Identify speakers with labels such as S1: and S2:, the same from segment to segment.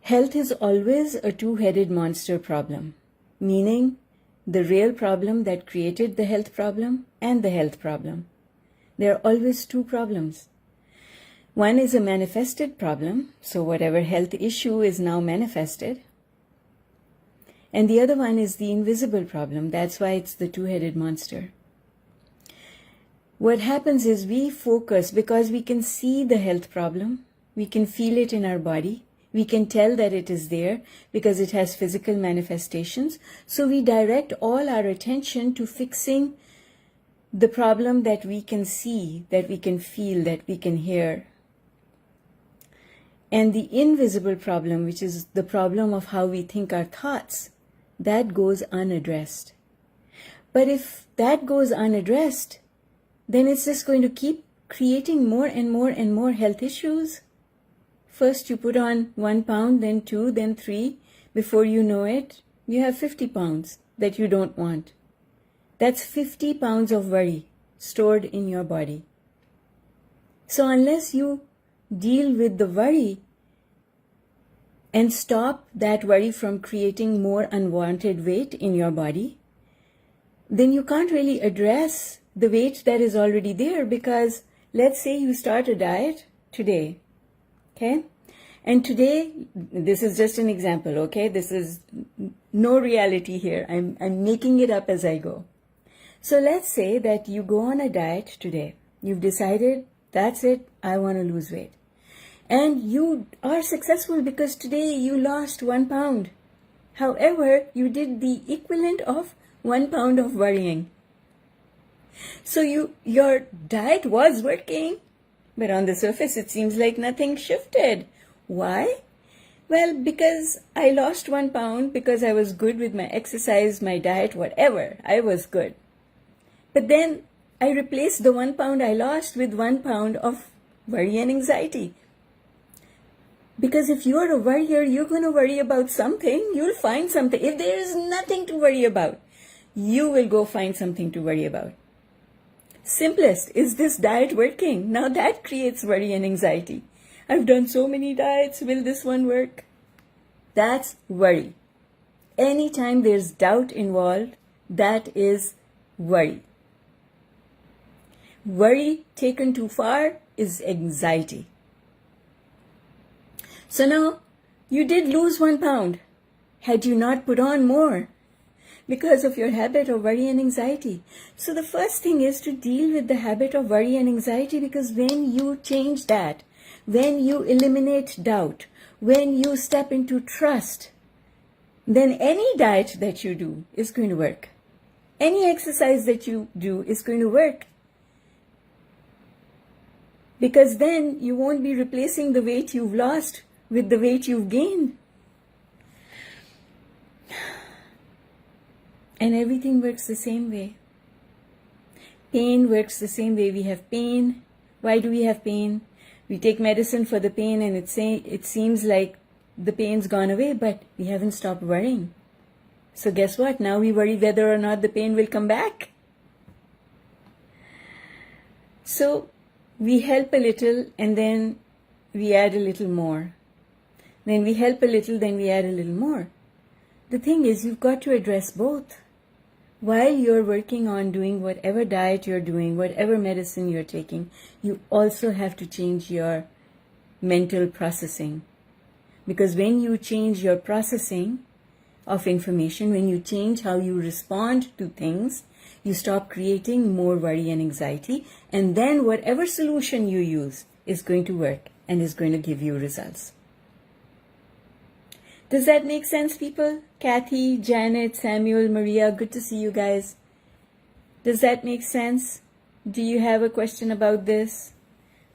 S1: Health is always a two-headed monster problem, meaning the real problem that created the health problem and the health problem. There are always two problems. One is a manifested problem, so whatever health issue is now manifested. And the other one is the invisible problem. That's why it's the two-headed monster. What happens is we focus because we can see the health problem, we can feel it in our body, we can tell that it is there because it has physical manifestations. So we direct all our attention to fixing the problem that we can see, that we can feel, that we can hear. And the invisible problem, which is the problem of how we think our thoughts, that goes unaddressed. But if that goes unaddressed, then it's just going to keep creating more and more and more health issues. First you put on 1 pound, then 2, then 3. Before you know it, you have 50 pounds that you don't want. That's 50 pounds of worry stored in your body. So unless you deal with the worry and stop that worry from creating more unwanted weight in your body, then you can't really address the weight that is already there, because let's say you start a diet today, okay? And today, this is just an example, okay? This is no reality here. I'm making it up as I go. So let's say that you go on a diet today. You've decided, that's it, I want to lose weight. And you are successful because today you lost 1 pound. However, you did the equivalent of 1 pound of worrying. So your diet was working, but on the surface it seems like nothing shifted. Why? Well, because I lost 1 pound because I was good with my exercise, my diet, whatever. I was good. But then I replaced the 1 pound I lost with 1 pound of worry and anxiety. Because if you're a worrier, you're going to worry about something. You'll find something. If there is nothing to worry about, you will go find something to worry about. Simplest, is this diet working? Now that creates worry and anxiety. I've done so many diets, will this one work? That's worry. Anytime there's doubt involved, that is worry. Worry taken too far is anxiety. So now, you did lose 1 pound. Had you not put on more? Because of your habit of worry and anxiety. So the first thing is to deal with the habit of worry and anxiety, because when you change that, when you eliminate doubt, when you step into trust, then any diet that you do is going to work. Any exercise that you do is going to work. Because then you won't be replacing the weight you've lost with the weight you've gained. And everything works the same way. Pain works the same way. We have pain. Why do we have pain? We take medicine for the pain and it seems like the pain's gone away, but we haven't stopped worrying. So guess what? Now we worry whether or not the pain will come back. So we help a little and then we add a little more. Then we help a little, then we add a little more. The thing is, you've got to address both. While you're working on doing whatever diet you're doing, whatever medicine you're taking, you also have to change your mental processing. Because when you change your processing of information, when you change how you respond to things, you stop creating more worry and anxiety, and then whatever solution you use is going to work and is going to give you results. Does that make sense, people? Kathy, Janet, Samuel, Maria, good to see you guys. Does that make sense? Do you have a question about this?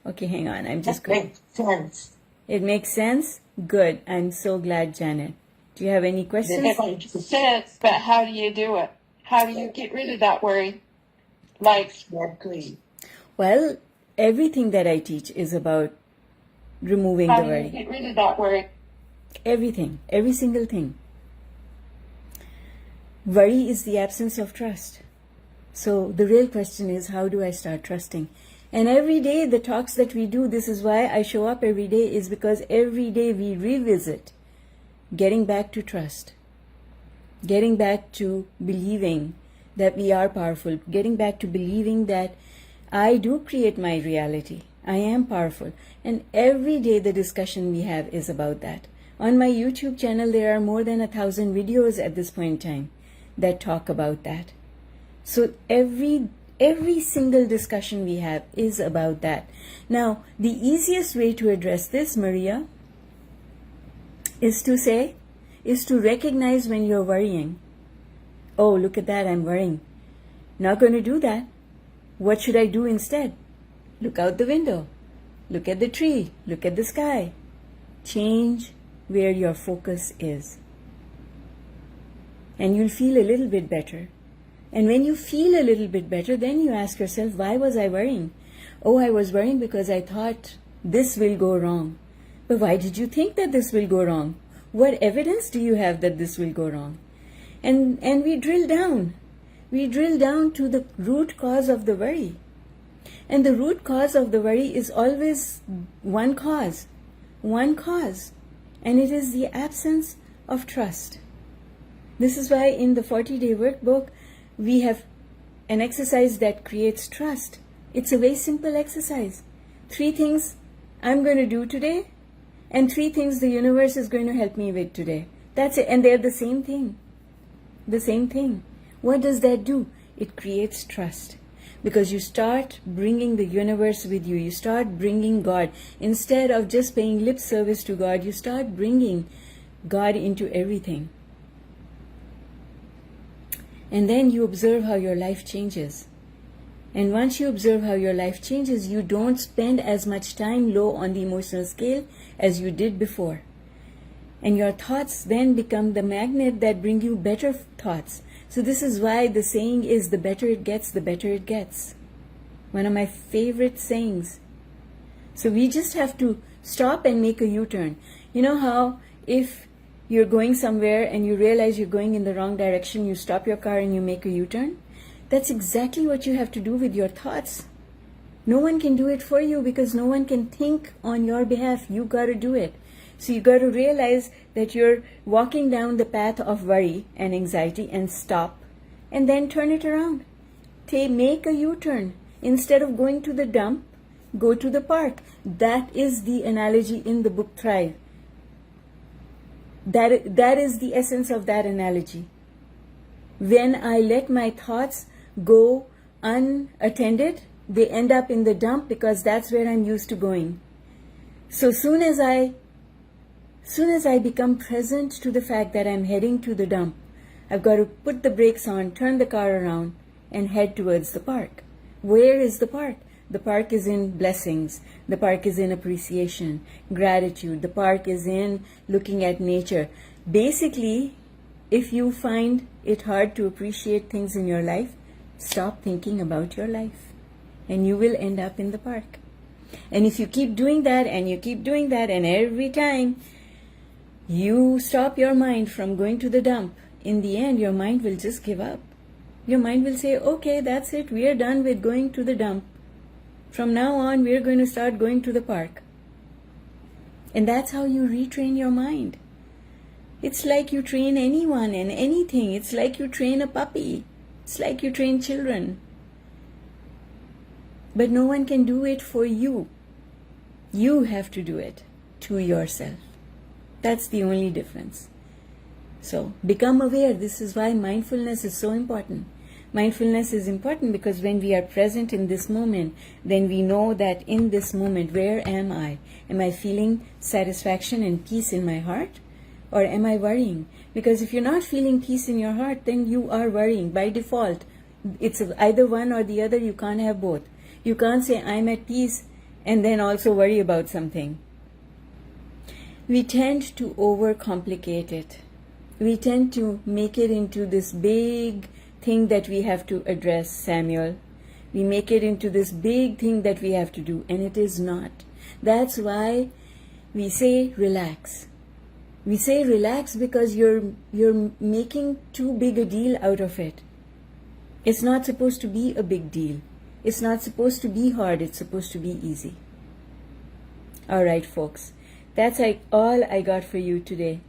S1: Okay, hang on. I'm just going.
S2: It makes sense.
S1: It makes sense? Good. I'm so glad, Janet. Do you have any questions?
S2: It makes sense, but how do you do it? How do you get rid of that worry? Exactly.
S1: Well, everything that I teach is about removing the worry.
S2: How do you get rid of that worry?
S1: Everything, every single thing. Worry is the absence of trust. So the real question is, how do I start trusting? And every day the talks that we do, this is why I show up every day, is because every day we revisit getting back to trust, getting back to believing that we are powerful, getting back to believing that I do create my reality. I am powerful. And every day the discussion we have is about that. On my YouTube channel, there are more than 1,000 videos at this point in time that talk about that. So every single discussion we have is about that. Now, the easiest way to address this, Maria, is to recognize when you're worrying. Oh, look at that, I'm worrying. Not going to do that. What should I do instead? Look out the window. Look at the tree. Look at the sky. Change where your focus is. And you'll feel a little bit better. And when you feel a little bit better, then you ask yourself, why was I worrying? Oh, I was worrying because I thought this will go wrong. But why did you think that this will go wrong? What evidence do you have that this will go wrong? And we drill down. We drill down to the root cause of the worry. And the root cause of the worry is always one cause. And it is the absence of trust. This is why in the 40-day workbook, we have an exercise that creates trust. It's a very simple exercise. 3 things I'm going to do today, and 3 things the universe is going to help me with today. That's it. And they're the same thing. The same thing. What does that do? It creates trust. Because you start bringing the universe with you. You start bringing God. Instead of just paying lip service to God, you start bringing God into everything. And then you observe how your life changes. And once you observe how your life changes, you don't spend as much time low on the emotional scale as you did before. And your thoughts then become the magnet that bring you better thoughts. So this is why the saying is, the better it gets, the better it gets. One of my favorite sayings. So we just have to stop and make a U-turn. You know how if you're going somewhere and you realize you're going in the wrong direction, you stop your car and you make a U-turn? That's exactly what you have to do with your thoughts. No one can do it for you because no one can think on your behalf. You got to do it. So you got to realize that you're walking down the path of worry and anxiety and stop and then turn it around. Make a U-turn. Instead of going to the dump, go to the park. That is the analogy in the book Thrive. That is the essence of that analogy. When I let my thoughts go unattended, they end up in the dump because that's where I'm used to going. So soon as I become present to the fact that I'm heading to the dump, I've got to put the brakes on, turn the car around, and head towards the park. Where is the park? The park is in blessings. The park is in appreciation, gratitude. The park is in looking at nature. Basically, if you find it hard to appreciate things in your life, stop thinking about your life, and you will end up in the park. And if you keep doing that, and you keep doing that, and every time you stop your mind from going to the dump, in the end, your mind will just give up. Your mind will say, okay, that's it. We are done with going to the dump. From now on, we are going to start going to the park. And that's how you retrain your mind. It's like you train anyone and anything. It's like you train a puppy. It's like you train children. But no one can do it for you. You have to do it to yourself. That's the only difference. So become aware. This is why mindfulness is so important. Mindfulness is important because when we are present in this moment, then we know that in this moment, where am I? Am I feeling satisfaction and peace in my heart? Or am I worrying? Because if you're not feeling peace in your heart, then you are worrying by default. It's either one or the other. You can't have both. You can't say I'm at peace and then also worry about something. We tend to overcomplicate it. We tend to make it into this big thing that we have to address, Samuel. We make it into this big thing that we have to do, and it is not. That's why we say relax. We say relax because you're making too big a deal out of it. It's not supposed to be a big deal. It's not supposed to be hard. It's supposed to be easy. All right, folks. That's all I got for you today.